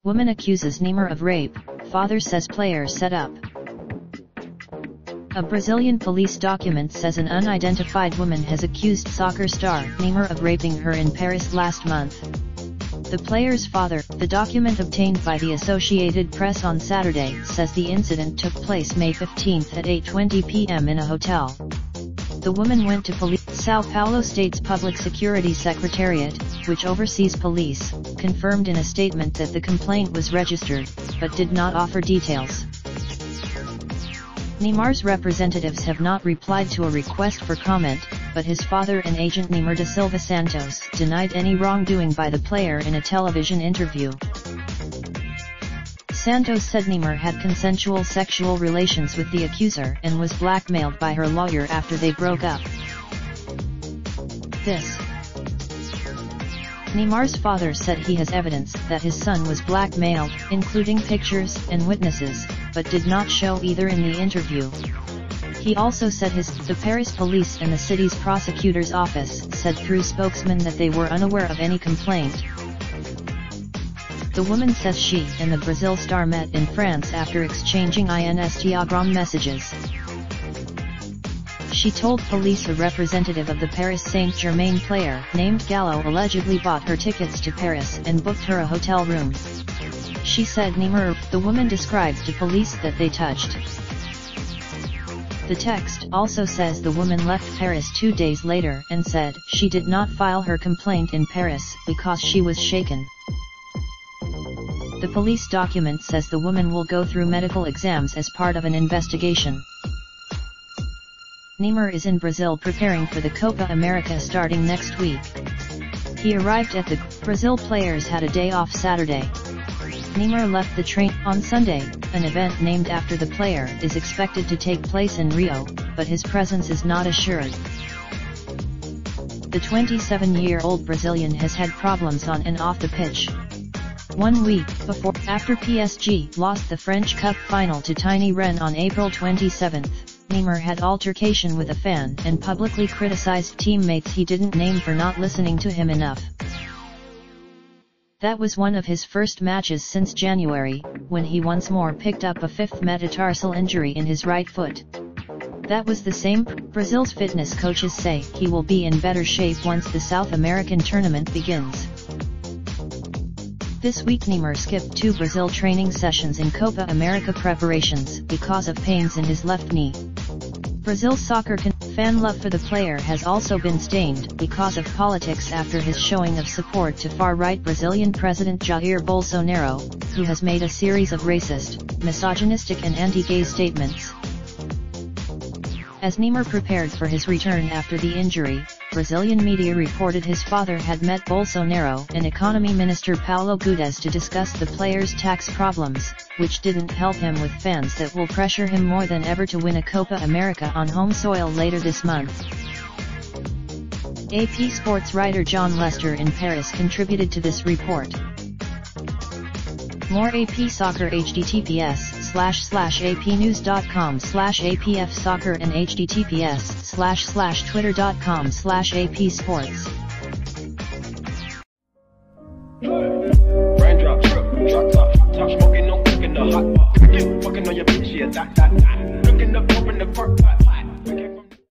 Woman accuses Neymar of rape, father says player set up. A Brazilian police document says an unidentified woman has accused soccer star Neymar of raping her in Paris last month. The player's father, the document obtained by the Associated Press on Saturday, says the incident took place May 15 at 8:20 p.m. in a hotel. The woman went to police. São Paulo State's Public Security Secretariat, which oversees police, confirmed in a statement that the complaint was registered, but did not offer details. Neymar's representatives have not replied to a request for comment, but his father and agent Neymar da Silva Santos denied any wrongdoing by the player in a television interview. Santos said Neymar had consensual sexual relations with the accuser and was blackmailed by her lawyer after they broke up. Neymar's father said he has evidence that his son was blackmailed, including pictures and witnesses, but did not show either in the interview. He also said the Paris police and the city's prosecutor's office said through spokesmen that they were unaware of any complaint. The woman says she and the Brazil star met in France after exchanging Instagram messages. She told police a representative of the Paris Saint-Germain player named Gallo allegedly bought her tickets to Paris and booked her a hotel room. She said Neymar, the woman described to police that they touched. The text also says the woman left Paris 2 days later and said she did not file her complaint in Paris because she was shaken. The police document says the woman will go through medical exams as part of an investigation. Neymar is in Brazil preparing for the Copa America starting next week. He arrived at the Brazil players had a day off Saturday. Neymar left the train on Sunday. An event named after the player is expected to take place in Rio, but his presence is not assured. The 27-year-old Brazilian has had problems on and off the pitch. 1 week after PSG lost the French Cup final to Tiny Ren on April 27, Neymar had altercation with a fan and publicly criticized teammates he didn't name for not listening to him enough. That was one of his first matches since January, when he once more picked up a fifth metatarsal injury in his right foot. That was the same. Brazil's fitness coaches say he will be in better shape once the South American tournament begins. This week Neymar skipped 2 Brazil training sessions in Copa America preparations because of pains in his left knee. Brazil's soccer fan love for the player has also been stained because of politics after his showing of support to far-right Brazilian President Jair Bolsonaro, who has made a series of racist, misogynistic and anti-gay statements. As Neymar prepared for his return after the injury, Brazilian media reported his father had met Bolsonaro and Economy Minister Paulo Guedes to discuss the player's tax problems, which didn't help him with fans that will pressure him more than ever to win a Copa America on home soil later this month. AP sports writer John Lester in Paris contributed to this report. More AP Soccer https://apnews.com/apfsoccer and https://twitter.com/apsports. Raindrop, drop top, smoking, no cooking the hot pot. Fucking on your bitch, yeah, that. Looking up